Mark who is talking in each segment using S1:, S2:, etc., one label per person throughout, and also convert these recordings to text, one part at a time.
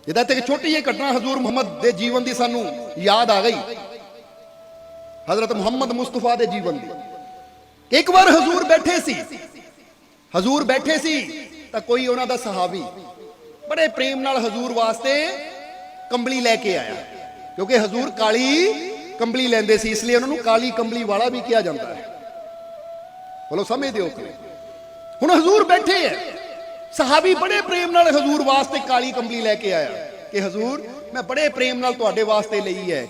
S1: ਇਹਦਾ ਤੇ ਇੱਕ ਛੋਟੀ ਜਿਹੀ ਘਟਨਾ ਹਜ਼ੂਰ ਮੁਹੰਮਦ ਦੇ ਜੀਵਨ ਦੀ ਸਾਨੂੰ ਯਾਦ ਆ ਗਈ। हजरत मुहम्मद मुस्तफा के जीवन की एक बार हजूर बैठे सी तो कोई उन्हों का सहाबी बड़े प्रेम नाल हजूर वास्ते कंबली लैके आया, क्योंकि हजूर काली कंबली लेंदे सी, इसलिए उन्होंने काली कंबली वाला भी कहा जाता है। बोलो समझते हो? हुण हजूर बैठे है, सहाबी बड़े प्रेम नाल हजूर वास्ते काली कंबली लैके आया कि हजूर मैं बड़े प्रेम नाल तुहाडे वास्ते लई है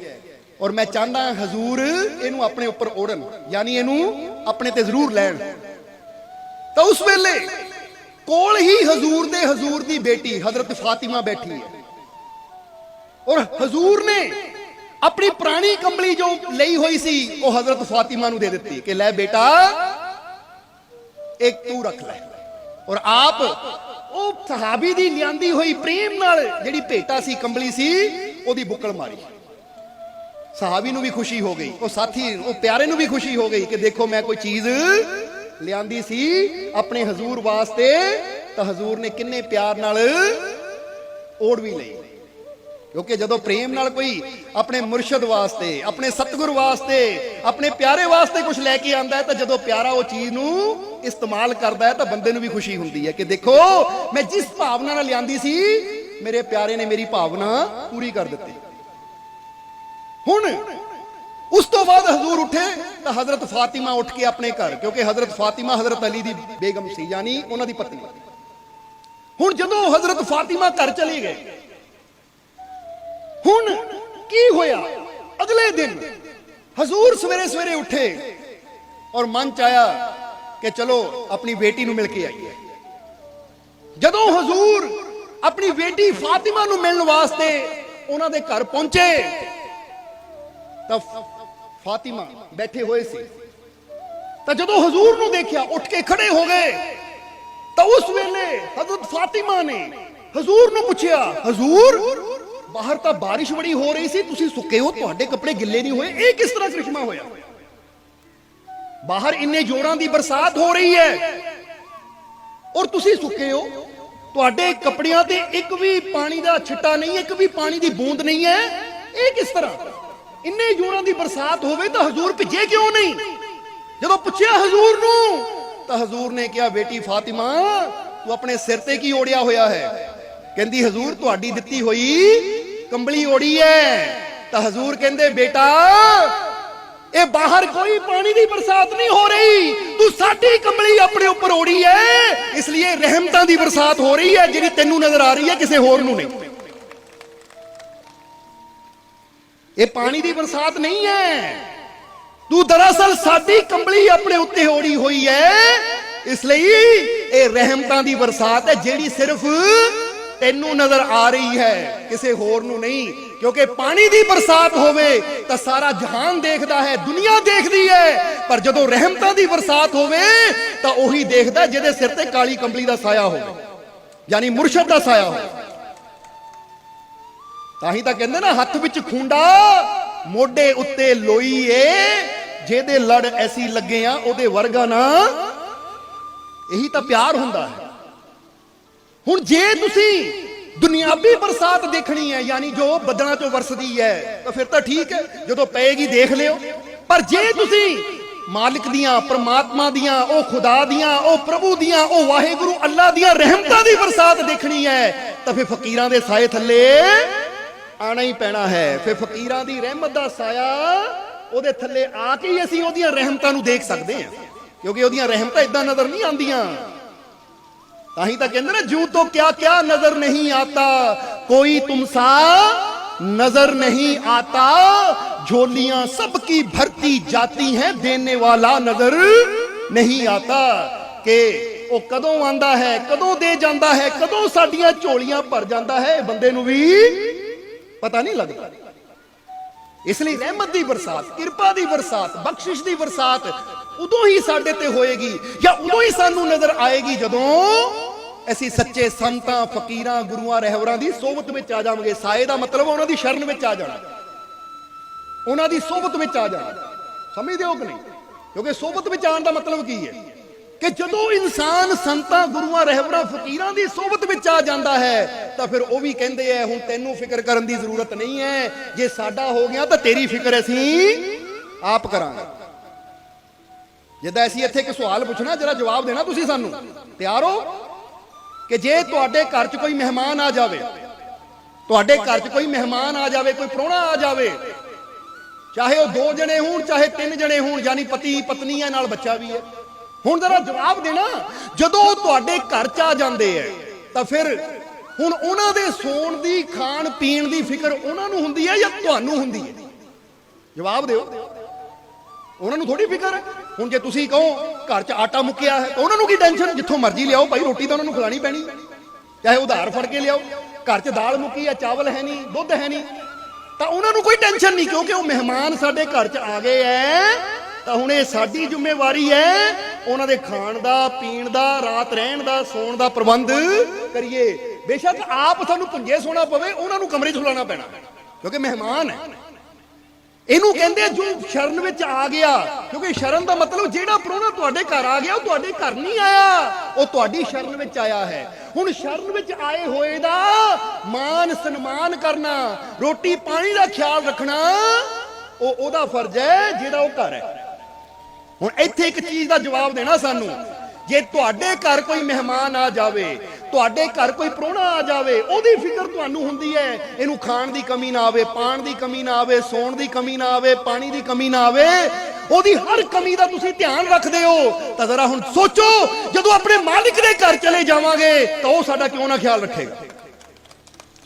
S1: और मैं चाहता हजूर इनू अपने उपर ओढ़न, यानी इनू अपने ते जरूर लैन। तो उस वेले कोल ही हजूर दी बेटी हजरत फातिमा बैठी है और हजूर ने अपनी पुरानी कंबली जो लई हुई सी वो हजरत फातिमा नू दे दी कि लै बेटा एक तू रख ले। और आप वो सहाबी दी लियांदी हुई प्रेम नाल जिहड़ी भेटा सी कंबली सी ओदी बुक्कल मारी। सहाबी नू भी खुशी हो गई, वो साथी वो प्यारे नू भी खुशी हो गई कि देखो मैं कोई चीज लियांदी सी अपने हजूर वास्ते, तो हजूर ने किन्ने प्यार नाल ओढ़ भी लई। क्योंकि जदों प्रेम नाल कोई अपने मुर्शद वास्ते, अपने सतगुर वास्ते, अपने प्यारे वास्ते कुछ लैके आंदा है, तो जदों प्यारा वो चीज नू इस्तेमाल करदा है तो बंदे नू भी खुशी हुंदी है कि देखो मैं जिस भावना नाल लियांदी सी मेरे प्यारे ने मेरी भावना पूरी कर दी। हुण उस तो बाद हजूर उठे तो हजरत फातिमा उठ के अपने घर, क्योंकि हजरत फातिमा हजरत अली दी बेगम सी, यानी उन्हां दी पत्नी। हुण जदों हजरत फातिमा घर चले गए, हुण की होया? अगले दिन हजूर सवेरे सवेरे उठे और मन च आया कि चलो अपनी बेटी नू मिल के आईए। जदों हजूर अपनी बेटी फातिमा नू मिलण वास्ते उन्हां दे घर पहुंचे तो फातिमा बैठे हुए सी, तो जदों हजूर नू देखिया उठ के खड़े हो गए। तो उस वेले हजरत फातिमा ने हजूर नू पूछया, हजूर बाहर तो बारिश बड़ी हो रही सी, तुसी सुके हो, तुहाडे कपड़े गिले नहीं हुए, ये किस तरह करिश्मा होया? बाहर इन्ने जोरां दी बरसात हो रही है और तुसी सुके हो, तुहाडे कपड़ियां ते एक भी पानी दा छिट्टा नहीं, एक भी पानी दी बूंद नहीं है, ये किस तरह? इन्ने जोरां दी बरसात होवे तो हजूर भिजे क्यों नहीं? जदों पुछया हजूर नू तो हजूर ने कहा, बेटी फातिमा तू अपने सिर ते की ओढ़िया होया है? कहंदी हजूर तुहाडी दित्ती होई कंबली ओढ़ी है। तो हजूर कहंदे बेटा ए बाहर कोई पानी दी बरसात नहीं हो रही, तू साडी कंबली अपने ऊपर ओढ़ी है, इसलिए रहमतां दी बरसात हो रही है, जिहड़ी तैनू नजर आ रही है किसी होर नू नहीं। ये पानी दी बरसात नहीं है, तू दरअसल साडी कंबली अपने उत्ते ओढ़ी हुई है, इसलिए ये रहमतां दी बरसात है, जेड़ी सिर्फ तैनू नजर आ रही है, किसी होर नू नहीं। क्योंकि पानी दी बरसात होवे तो सारा जहान देखदा है, दुनिया देखदी है, पर जदों रहमतां दी बरसात होवे तो ओही देखदा जिहदे सिर ते काली कंबली दा साया होवे, यानी मुर्शद दा साया होवे। ताही तां कहंदे ना, हत्थ विच खूंडा मोढे उत्ते लोई ए, जेदे लड़ ऐसी लगे आ ओदे वर्गा ना, यही तां प्यार हुंदा है। हुण जे तुसी दुनियावी बरसात देखनी है, यानी जो बदना चो वरसदी है, तो फिर तो ठीक है, जदों पेगी देख लियो। पर जे तुसी मालिक दियां, परमात्मा दियां, ओ खुदा दियां, ओ प्रभु दियां, ओ वाहिगुरु अल्लाह दियां रहमतां दी बरसात देखनी है, तो फिर फकीरां दे साए थल्ले आना ही पैना है। फिर फकीरां दी रहमत दा साया ओदे थल्ले आके ही असीं ओदियां रहमतां नू देख सकदे हां, क्योंकि ओदियां रहमतां इदां नजर नहीं आंदियां। ताही तां कहंदे ना, जूं तो क्या क्या नजर नहीं आता, कोई तुमसा नजर नहीं आता, झोलियां सबकी भरती जाती हैं, देने वाला नजर नहीं आता। कि वो कदों आंदा है, कदों दे जांदा है, कदों साडियां झोलियां भर जांदा है, बंदे नू भी पता नहीं लगता। इसलिए रहमत दी बरसात, किरपा दी बरसात, बख्शिश दी बरसात उदों ही साडे ते होएगी, या उदों ही सानू नजर आएगी जदों असीं सच्चे संतां, फकीरां, गुरुआं, रहबरां दी सोबत विच आ जावांगे। साए दा मतलब उन्हां दी शरण विच आ जाना, उन्हां दी सोबत विच आ जाना। समझदे हो कि नहीं? क्योंकि सोबत विच आउण दा मतलब की है? कि जदों इंसान संतां गुरुआं रहबरां फकीरां दी सोबत विच आ जांदा है तां फिर वो भी कहंदे है हुण तैनूं फिक्र करन दी जरूरत नहीं है, जे साडा हो गया तां तेरी फिक्र असीं आप करांगे। जिद्दां असीं इत्थे इक सवाल पुछना, जरा जवाब देना तुसीं सानूं, तैयार हो? कि जे तुहाडे घर च कोई मेहमान आ जावे, तुहाडे घर च कोई मेहमान आ जावे, कोई प्राहुणा आ जावे, चाहे वो 2 जने होण चाहे 3 जने होण, यानी पति पत्नी है नाल बच्चा भी है, हुण जरा जवाब देना, जदों तुहाडे घर च आ जांदे है तां फिर हुण उहनां दे सोण दी खाण पीण दी फिक्र उहनां नूं हुंदी है या तुहानूं हुंदी है? जवाब दिओ। उहनां नूं थोड़ी फिक्र है। हुण जे तुसीं कहो घर च आटा मुक्किया है तां उहनां नूं की टेंशन, जिੱਥੋਂ मर्जी लियाओ भाई, रोटी तां उहनां नूं खिलानी पैनी, चाहे उधार फड़ के लियाओ। घर च दाल मुक्की है, चावल है नहीं, दुੱਧ है नहीं, तां उहनां नूं कोई टेंशन नहीं, क्योंकि वो मेहमान साडे घर च आ गए है तां हुण इह साडी जिम्मेवारी है उहनां दे खाण दा पीण दा रात रहण दा सोण दा प्रबंध करिए। बेशक आप सानूं भुंजे सोना पवे, उहनां नूं कमरे च सुलाना पैना, क्योंकि मेहमान है। ਇਹਨੂੰ ਕਹਿੰਦੇ ਜੋ ਸ਼ਰਨ ਵਿੱਚ ਆ ਗਿਆ, ਕਿਉਂਕਿ ਸ਼ਰਨ ਦਾ ਮਤਲਬ ਜਿਹੜਾ ਪ੍ਰਾਹੁਣਾ ਤੁਹਾਡੇ ਘਰ ਆ ਗਿਆ ਉਹ ਤੁਹਾਡੇ ਘਰ ਨਹੀਂ ਆਇਆ, ਉਹ ਤੁਹਾਡੀ ਸ਼ਰਨ ਵਿੱਚ ਆਇਆ ਹੈ। ਹੁਣ ਸ਼ਰਨ ਵਿੱਚ ਆਏ ਹੋਏ ਦਾ ਮਾਨ ਸਨਮਾਨ ਕਰਨਾ, ਰੋਟੀ ਪਾਣੀ ਦਾ ਖਿਆਲ ਰੱਖਣਾ ਉਹ ਉਹਦਾ ਫਰਜ਼ ਹੈ ਜਿਹੜਾ ਉਹ ਘਰ ਹੈ। ਹੁਣ ਇੱਥੇ ਇੱਕ ਚੀਜ਼ ਦਾ ਜਵਾਬ ਦੇਣਾ ਸਾਨੂੰ, ਜੇ ਤੁਹਾਡੇ ਘਰ ਕੋਈ ਮਹਿਮਾਨ ਆ ਜਾਵੇ, ਤੁਹਾਡੇ ਘਰ ਕੋਈ ਪ੍ਰਾਹੁਣਾ ਆ ਜਾਵੇ, ਉਹਦੀ ਫਿਕਰ ਤੁਹਾਨੂੰ ਹੁੰਦੀ ਹੈ, ਇਹਨੂੰ ਖਾਣ ਦੀ ਕਮੀ ਨਾ ਆਵੇ, ਪਾਣ ਦੀ ਕਮੀ ਨਾ ਆਵੇ, ਸੌਣ ਦੀ ਕਮੀ ਨਾ ਆਵੇ, ਪਾਣੀ ਦੀ ਕਮੀ ਨਾ ਆਵੇ, ਉਹਦੀ ਹਰ ਕਮੀ ਦਾ ਤੁਸੀਂ ਧਿਆਨ ਰੱਖਦੇ ਹੋ, ਤਾਂ ਜ਼ਰਾ ਹੁਣ ਸੋਚੋ ਜਦੋਂ ਆਪਣੇ ਮਾਲਿਕ ਦੇ ਘਰ ਚਲੇ ਜਾਵਾਂਗੇ ਤਾਂ ਉਹ ਸਾਡਾ ਕਿਉਂ ਨਾ ਖਿਆਲ ਰੱਖੇਗਾ।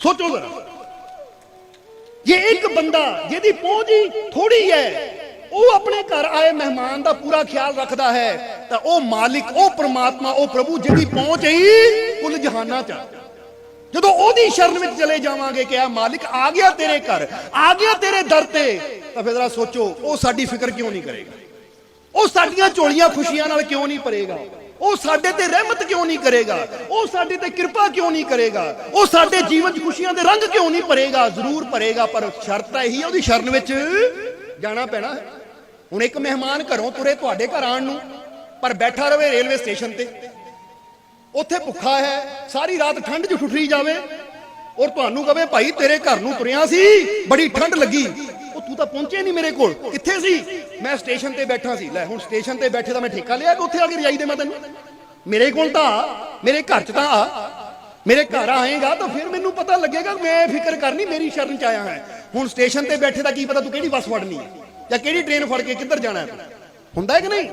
S1: ਸੋਚੋ ਜ਼ਰਾ, ਜੇ ਇੱਕ ਬੰਦਾ ਜਿਹਦੀ ਪਹੁੰਚ ਹੀ ਥੋੜੀ ਹੈ ਉਹ ਆਪਣੇ ਘਰ ਆਏ ਮਹਿਮਾਨ ਦਾ ਪੂਰਾ ਖਿਆਲ ਰੱਖਦਾ ਹੈ ਤਾਂ ਉਹ ਮਾਲਿਕ, ਉਹ ਪ੍ਰਮਾਤਮਾ, ਉਹ ਪ੍ਰਭੂ ਜਿਹਦੀ ਪਹੁੰਚ ਹੀ ਕੁੱਲ ਜਹਾਨਾਂ 'ਚ, ਜਦੋਂ ਉਹਦੀ ਸ਼ਰਨ ਵਿੱਚ ਚਲੇ ਜਾਵਾਂਗੇ ਕਿ ਆ ਮਾਲਿਕ ਆ ਗਿਆ ਤੇਰੇ ਘਰ, ਆ ਗਿਆ ਤੇਰੇ ਦਰ ਤੇ, ਤਾਂ ਫਿਰ ਜ਼ਰਾ ਸੋਚੋ ਉਹ ਸਾਡੀ ਫਿਕਰ ਕਿਉਂ ਨਹੀਂ ਕਰੇਗਾ, ਉਹ ਸਾਡੀਆਂ ਝੋਲੀਆਂ ਖੁਸ਼ੀਆਂ ਨਾਲ ਕਿਉਂ ਨਹੀਂ ਭਰੇਗਾ, ਉਹ ਸਾਡੇ ਤੇ ਰਹਿਮਤ ਕਿਉਂ ਨਹੀਂ ਕਰੇਗਾ, ਉਹ ਸਾਡੇ ਤੇ ਕਿਰਪਾ ਕਿਉਂ ਨਹੀਂ ਕਰੇਗਾ, ਉਹ ਸਾਡੇ ਜੀਵਨ 'ਚ ਖੁਸ਼ੀਆਂ ਦੇ ਰੰਗ ਕਿਉਂ ਨਹੀਂ ਭਰੇਗਾ। ਜ਼ਰੂਰ ਭਰੇਗਾ, ਪਰ ਸ਼ਰਤ ਇਹੀ ਹੈ ਉਹਦੀ ਸ਼ਰਨ ਵਿੱਚ ਜਾਣਾ ਪੈਣਾ ਹੈ। ਹੁਣ ਇੱਕ ਮਹਿਮਾਨ ਘਰੋਂ ਤੁਰੇ ਤੁਹਾਡੇ ਘਰ ਆਉਣ ਨੂੰ, ਪਰ ਬੈਠਾ ਰਵੇ ਰੇਲਵੇ ਸਟੇਸ਼ਨ ਤੇ, ਉੱਥੇ ਭੁੱਖਾ ਹੈ, ਸਾਰੀ ਰਾਤ ਠੰਡ 'ਚ ਠੁਠਰੀ ਜਾਵੇ, ਔਰ ਤੁਹਾਨੂੰ ਕਵੇ ਭਾਈ ਤੇਰੇ ਘਰ ਨੂੰ ਤੁਰਿਆ ਸੀ, ਬੜੀ ਠੰਡ ਲੱਗੀ, ਉਹ ਤੂੰ ਤਾਂ ਪਹੁੰਚੇ ਨਹੀਂ ਮੇਰੇ ਕੋਲ, ਕਿੱਥੇ ਸੀ? ਮੈਂ ਸਟੇਸ਼ਨ ਤੇ ਬੈਠਾ ਸੀ। ਲੈ ਹੁਣ ਸਟੇਸ਼ਨ ਤੇ ਬੈਠੇ ਤਾਂ ਮੈਂ ਠੇਕਾ ਲਿਆ ਕਿ ਉੱਥੇ ਆ ਕੇ ਰਜਾਈ ਦੇ ਮੈਂ ਤੈਨੂੰ, ਮੇਰੇ ਕੋਲ ਤਾਂ ਆ, ਮੇਰੇ ਘਰ 'ਚ ਤਾਂ ਆ, ਮੇਰੇ ਘਰ ਆਏਗਾ ਤਾਂ ਫਿਰ ਮੈਨੂੰ ਪਤਾ ਲੱਗੇਗਾ, ਮੈਂ ਫਿਕਰ ਕਰਨੀ ਮੇਰੀ ਸ਼ਰਨ 'ਚ ਆਇਆ ਹੈ। ਹੁਣ ਸਟੇਸ਼ਨ ਤੇ ਬੈਠੇ ਦਾ ਕੀ ਪਤਾ ਤੂੰ ਕਿਹੜੀ ਬੱਸ ਫੜਨੀ ਹੈ ਜਾਂ ਕਿਹੜੀ ਟ੍ਰੇਨ ਫੜ ਕੇ ਕਿੱਧਰ ਜਾਣਾ ਹੈ, ਹੁੰਦਾ ਹੈ ਕਿ ਨਹੀਂ?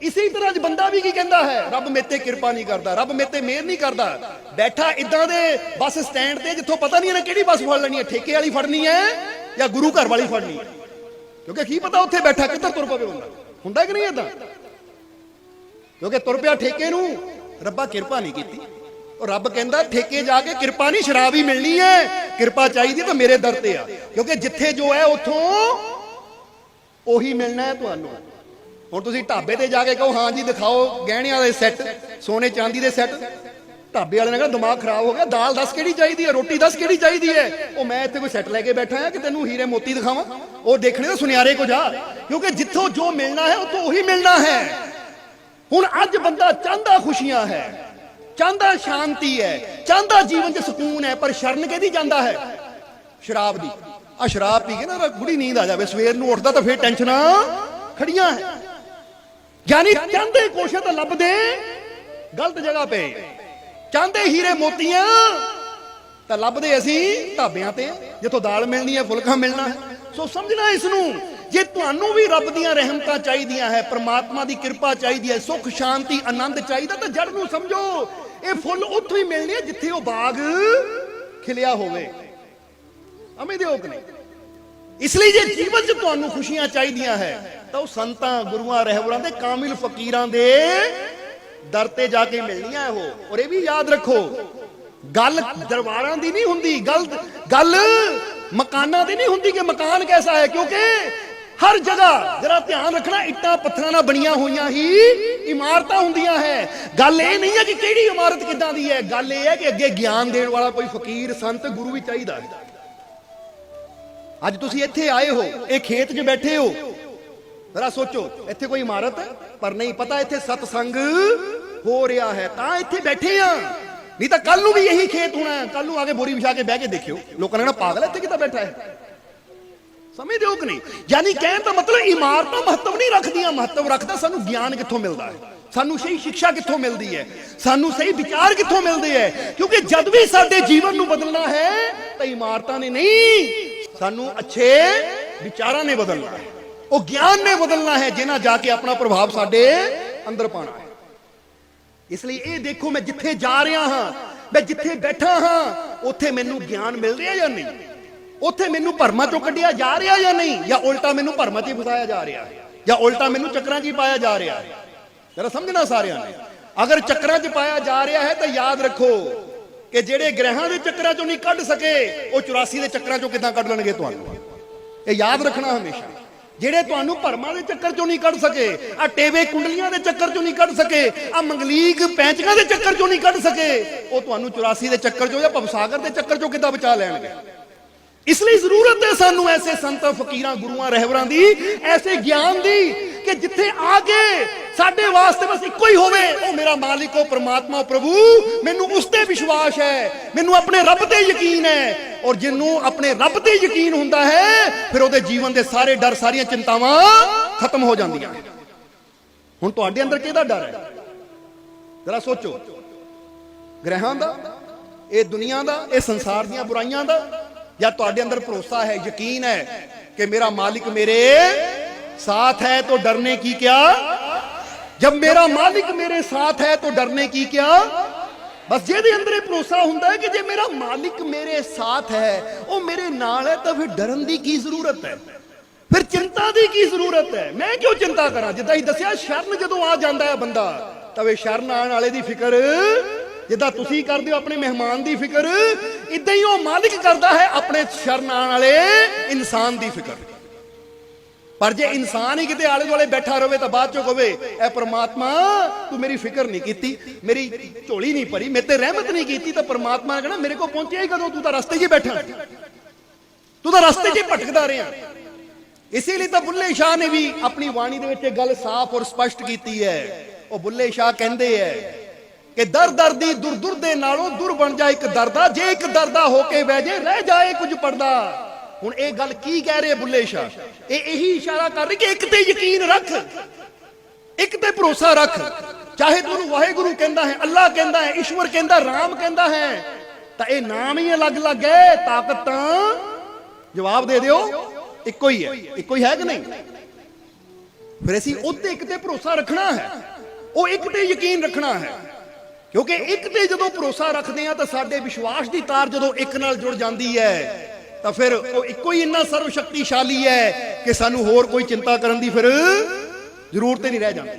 S1: ਇਸੇ ਤਰ੍ਹਾਂ ਅੱਜ ਬੰਦਾ ਵੀ ਕੀ ਕਹਿੰਦਾ ਹੈ, ਰੱਬ ਮੇਰੇ ਤੇ ਕਿਰਪਾ ਨਹੀਂ ਕਰਦਾ, ਰੱਬ ਮੇਰੇ ਤੇ ਮਿਹਰ ਨਹੀਂ ਕਰਦਾ, ਬੈਠਾ ਇਦਾਂ ਦੇ ਬੱਸ ਸਟੈਂਡ ਤੇ ਜਿੱਥੋਂ ਪਤਾ ਨਹੀਂ ਇਹਨੇ ਕਿਹੜੀ ਬੱਸ ਫੜ ਲੈਣੀ ਹੈ, ਠੇਕੇ ਵਾਲੀ ਫੜਨੀ ਹੈ ਜਾਂ ਗੁਰੂ ਘਰ ਵਾਲੀ ਫੜਨੀ ਹੈ, ਕਿਉਂਕਿ ਕੀ ਪਤਾ ਉੱਥੇ ਬੈਠਾ ਕਿੱਧਰ ਤੁਰ ਪਵੇ ਬੰਦਾ, ਹੁੰਦਾ ਕਿ ਨਹੀਂ ਏਦਾਂ? ਕਿਉਂਕਿ ਤੁਰ ਪਿਆ ਠੇਕੇ ਨੂੰ, ਰੱਬਾ ਕਿਰਪਾ ਨਹੀਂ ਕੀਤੀ। ਉਹ ਰੱਬ ਕਹਿੰਦਾ ਠੇਕੇ ਜਾ ਕੇ ਕਿਰਪਾ ਨਹੀਂ, ਸ਼ਰਾਬ ਹੀ ਮਿਲਣੀ ਹੈ, ਕਿਰਪਾ ਚਾਹੀਦੀ ਤਾਂ ਮੇਰੇ ਦਰ ਤੇ ਆ, ਕਿਉਂਕਿ ਜਿੱਥੇ ਜੋ ਹੈ ਉੱਥੋਂ ਉਹੀ ਮਿਲਣਾ ਹੈ ਤੁਹਾਨੂੰ। ਹੁਣ ਤੁਸੀਂ ਢਾਬੇ ਤੇ ਜਾ ਕੇ ਕਹੋ ਹਾਂ ਜੀ ਦਿਖਾਓ ਗਹਿਣਿਆਂ ਦੇ ਸੈੱਟ, ਸੋਨੇ ਚਾਂਦੀ ਦੇ ਸੈੱਟ, ਢਾਬੇ ਵਾਲੇ ਨੇ ਕਹਿੰਦਾ ਦਿਮਾਗ ਖਰਾਬ ਹੋ ਗਿਆ, ਦਾਲ ਦੱਸ ਕਿਹੜੀ ਚਾਹੀਦੀ ਹੈ, ਰੋਟੀ ਦੱਸ ਕਿਹੜੀ ਚਾਹੀਦੀ ਹੈ, ਉਹ ਮੈਂ ਇੱਥੇ ਕੋਈ ਸੈੱਟ ਲੈ ਕੇ ਬੈਠਾ ਹਾਂ ਕਿ ਤੈਨੂੰ ਹੀਰੇ ਮੋਤੀ ਦਿਖਾਵਾਂ, ਉਹ ਦੇਖਣੇ ਤਾਂ ਸੁਨਿਆਰੇ ਕੋ ਜਾ, ਕਿਉਂਕਿ ਜਿੱਥੋਂ ਜੋ ਮਿਲਣਾ ਹੈ ਉੱਥੋਂ ਉਹੀ ਮਿਲਣਾ ਹੈ। ਹੁਣ ਅੱਜ ਬੰਦਾ ਚਾਹੁੰਦਾ ਖੁਸ਼ੀਆਂ ਹੈ, ਚਾਹੁੰਦਾ ਸ਼ਾਂਤੀ ਹੈ, ਚਾਹੁੰਦਾ ਜੀਵਨ 'ਚ ਸਕੂਨ ਹੈ, ਪਰ ਸ਼ਰਨ ਕਿਹਦੀ ਜਾਂਦਾ ਹੈ? ਸ਼ਰਾਬ ਦੀ। ਆ ਸ਼ਰਾਬ ਪੀ ਕੇ ਨਾ ਬੁੜੀ ਨੀਂਦ ਆ ਜਾਵੇ, ਸਵੇਰ ਨੂੰ ਉੱਠਦਾ ਤਾਂ ਫਿਰ ਟੈਨਸ਼ਨਾਂ ਖੜੀਆਂ ਹੈ, ਯਾਨੀ ਚਾਹੁੰਦੇ ਕੁਛ ਤਾਂ ਲੱਭਦੇ ਗਲਤ ਜਗ੍ਹਾ ਪਏ, ਚਾਹੁੰਦੇ ਹੀਰੇ ਮੋਤੀਆਂ ਤਾਂ ਲੱਭਦੇ ਅਸੀਂ ਢਾਬਿਆਂ ਤੇ ਜਿੱਥੋਂ ਦਾਲ ਮਿਲਣੀ ਹੈ, ਫੁਲਕਾ ਮਿਲਣਾ ਹੈ। ਸੋ ਸਮਝਣਾ ਇਸ ਨੂੰ, ਜੇ ਤੁਹਾਨੂੰ ਵੀ ਰੱਬ ਦੀਆਂ ਰਹਿਮਤਾਂ ਚਾਹੀਦੀਆਂ ਹੈ, ਪ੍ਰਮਾਤਮਾ ਦੀ ਕਿਰਪਾ ਚਾਹੀਦੀ ਹੈ, ਸੁੱਖ ਸ਼ਾਂਤੀ ਆਨੰਦ ਚਾਹੀਦਾ, ਤਾਂ ਜੜ ਨੂੰ ਸਮਝੋ, ਇਹ ਫੁੱਲ ਉੱਥੋਂ ਹੀ ਮਿਲਣੇ ਆ ਜਿੱਥੇ ਉਹ ਬਾਗ ਖਿਲਿਆ ਹੋਵੇ। ਸਮਝਦੇ ਹੋ ਕਿ ਨਹੀਂ? ਇਸ ਲਈ ਜੇ ਜੀਵਨ 'ਚ ਤੁਹਾਨੂੰ ਖੁਸ਼ੀਆਂ ਚਾਹੀਦੀਆਂ ਹੈ ਤਾਂ ਉਹ ਸੰਤਾਂ ਗੁਰੂਆਂ ਰਹਿਬਰਾਂ ਦੇ ਕਾਮਿਲ ਫਕੀਰਾਂ ਦੇ ਦਰ ਤੇ ਜਾ ਕੇ ਮਿਲਣੀਆਂ ਹੈ ਉਹ। ਔਰ ਇਹ ਵੀ ਯਾਦ ਰੱਖੋ, ਗੱਲ ਦਰਬਾਰਾਂ ਦੀ ਨਹੀਂ ਹੁੰਦੀ, ਗੱਲ ਮਕਾਨਾਂ ਦੀ ਨਹੀਂ ਹੁੰਦੀ ਕਿ ਮਕਾਨ ਕੈਸਾ ਹੈ, ਕਿਉਂਕਿ ਹਰ ਜਗ੍ਹਾ ਜਰਾ ਧਿਆਨ ਰੱਖਣਾ ਇੱਟਾਂ ਪੱਥਰਾਂ ਨਾਲ ਬਣੀਆਂ ਹੋਈਆਂ ਹੀ ਇਮਾਰਤਾਂ ਹੁੰਦੀਆਂ ਹੈ। ਗੱਲ ਇਹ ਨਹੀਂ ਹੈ ਕਿ ਕਿਹੜੀ ਇਮਾਰਤ ਕਿੱਦਾਂ ਦੀ ਹੈ, ਗੱਲ ਇਹ ਹੈ ਕਿ ਅੱਗੇ ਗਿਆਨ ਦੇਣ ਵਾਲਾ ਕੋਈ ਫਕੀਰ ਸੰਤ ਗੁਰੂ ਵੀ ਚਾਹੀਦਾ ਹੈ। ਅੱਜ ਤੁਸੀਂ ਇੱਥੇ ਆਏ ਹੋ, ਇਹ ਖੇਤ 'ਚ ਬੈਠੇ ਹੋ, जरा सोचो, इत्थे कोई इमारत पर नहीं, पता इत्थे सत्संग हो रहा है तां इत्थे बैठे आ, नहीं तो कल नूं भी यही खेत होना है। कल नूं आके बोरी बिछा के बह के देखियो, लोगों ने कहना पागल है, इत्थे किदां बैठा है। समझ दो कि नहीं? यानी कहने का मतलब इमारतां महत्व नहीं रखदियां, महत्व रखदा सानू ज्ञान कित्थों मिलदा है, सानू सही शिक्षा कित्थों मिलदी है, सानू सही विचार कित्थों मिलदे है। क्योंकि जद भी साडे जीवन नूं बदलना है तो इमारतां ने नहीं, सानू अच्छे विचारां ने बदलना है, वो ज्ञान ने बदलना है, जिन्हां जाके अपना प्रभाव साडे अंदर पाना है। इसलिए ये देखो, मैं जिथे जा रहा हाँ, मैं जिथे बैठा हाँ, उत्थे मैनू ज्ञान मिल रहा या नहीं, उत्थे मैनू भरमा चों कढ़िया जा रहा या नहीं, या उल्टा मैनू भरमा च फसाया जा रहा है, या उल्टा मैनू चक्रां च पाया जा रहा है। जरा समझना सारिਆਂ ने, अगर चक्रां च पाया जा रहा है तो याद रखो कि जेड़े ग्रहां दे चक्रां चों नहीं कढ़ सके, वो 84 दे चक्रां चों किदां कढ़ लणगे तुहानू। ये याद रखना हमेशा। ਜਿਹੜੇ ਤੁਹਾਨੂੰ ਭਰਮਾਂ ਦੇ ਚੱਕਰ ਚੋਂ ਨਹੀਂ ਕੱਢ ਸਕੇ, ਆ ਟੇਵੇ ਕੁੰਡਲੀਆਂ ਦੇ ਚੱਕਰ ਚੋਂ ਨਹੀਂ ਕੱਢ ਸਕੇ, ਆ ਮੰਗਲੀਕ ਪੈਂਚਕਾਂ ਦੇ ਚੱਕਰ ਚੋਂ ਨਹੀਂ ਕੱਢ ਸਕੇ, ਉਹ ਤੁਹਾਨੂੰ 84 ਦੇ ਚੱਕਰ ਚੋਂ ਜਾਂ ਭਵਸਾਗਰ ਦੇ ਚੱਕਰ ਚੋਂ ਕਿੱਦਾਂ ਬਚਾ ਲੈਣਗੇ। ਇਸ ਲਈ ਜ਼ਰੂਰਤ ਹੈ ਸਾਨੂੰ ਐਸੇ ਸੰਤ ਫਕੀਰਾਂ ਗੁਰੂਆਂ ਰਹਿਬਰਾਂ ਦੀ, ਐਸੇ ਗਿਆਨ ਦੀ ਕਿ ਜਿੱਥੇ ਆ ਕੇ ਸਾਡੇ ਵਾਸਤੇ ਬਸ ਇੱਕੋ ਹੀ ਹੋਵੇ, ਉਹ ਮੇਰਾ ਮਾਲਿਕ, ਉਹ ਪ੍ਰਮਾਤਮਾ, ਪ੍ਰਭੂ, ਮੈਨੂੰ ਉਸ ਤੇ ਵਿਸ਼ਵਾਸ ਹੈ, ਮੈਨੂੰ ਆਪਣੇ ਰੱਬ ਤੇ ਯਕੀਨ ਹੈ। और जिन्हों अपने रब ते यकीन हुंदा है, फिर उहदे जीवन दे सारे डर, सारियां चिंतावां खत्म हो जांदियां। हुण तुहाडे अंदर किहदा डर है? जरा सोचो, ग्रहां दा, ये दुनिया दा, ये संसार दीयां बुराइयां दा, या तुहाडे अंदर भरोसा है, यकीन है कि मेरा मालिक मेरे साथ है तो डरने की क्या। जब मेरा मालिक मेरे साथ है तो डरने की क्या। बस ਜਿਹਦੇ ਅੰਦਰ ਇਹ ਭਰੋਸਾ ਹੁੰਦਾ ਹੈ ਕਿ ਜੇ ਮੇਰਾ ਮਾਲਿਕ ਮੇਰੇ ਸਾਥ ਹੈ, ਉਹ ਮੇਰੇ ਨਾਲ ਹੈ, ਤਾਂ ਫਿਰ ਡਰਨ ਦੀ ਕੀ ਜ਼ਰੂਰਤ ਹੈ, ਫਿਰ ਚਿੰਤਾ ਦੀ ਕੀ ਜ਼ਰੂਰਤ ਹੈ। ਮੈਂ ਕਿਉਂ ਚਿੰਤਾ ਕਰਾਂ? ਜਿੱਦਾਂ ਹੀ ਦੱਸਿਆ, ਸ਼ਰਨ ਜਦੋਂ ਆ ਜਾਂਦਾ ਹੈ ਬੰਦਾ, ਤਾਂ ਵੇ ਸ਼ਰਨ ਆਉਣ ਵਾਲੇ ਦੀ ਫਿਕਰ, ਜਿੱਦਾਂ ਤੁਸੀਂ ਕਰਦੇ ਹੋ ਆਪਣੇ ਮਹਿਮਾਨ ਦੀ ਫਿਕਰ, ਇਦਾਂ ਹੀ ਉਹ ਮਾਲਿਕ ਕਰਦਾ ਹੈ ਆਪਣੇ ਸ਼ਰਨ ਆਉਣ ਵਾਲੇ ਇਨਸਾਨ ਦੀ ਫਿਕਰ। पर जे इंसान ही किते आले दुआले बैठा रहे तो बाद चो कहे, ए परमात्मा तू मेरी फिक्र नहीं की, मेरी झोली नहीं भरी, मेरे ते रहमत नहीं की, तो परमात्मा ने कहना मेरे को पहुंचे ही कदों, तू तो रास्ते च बैठा, तू तो रास्ते च भटकदा रहा। इसीलिए तो बुल्ले शाह ने भी अपनी वाणी दे विच गल साफ और स्पष्ट की है। वो बुल्ले शाह कहंदे है कि दर दर दी दुर दुर दे नालों दुर बन जाए एक दरदा, जे एक दरदा होके बह जे रह जाए कुछ पड़दा। हुण ये गल की कह रहे बुल्ले शाह? यही इशारा कर रहे कि एक ते यकीन रख, एक ते भरोसा रख, चाहे तू वाहेगुरु कहंदा है, अल्लाह कहंदा है, ईश्वर कहंदा, राम कहंदा है, तो ये नाम ही अलग अलग है, ताकत तां जवाब दे दिओ इक्को ही है, इक्को ही है कि नहीं। फिर असीं उत्ते एक ते भरोसा रखना है, वो एक ते यकीन रखना है, क्योंकि एक ते जदों भरोसा रखते हैं तो साडे विश्वास की तार जदों एक नाल जुड़ जाती है, तो फिर वो इक्को ही इन्ना सर्वशक्तिशाली है कि सानू होर कोई चिंता करने की फिर जरूरत ही नहीं रह जाती।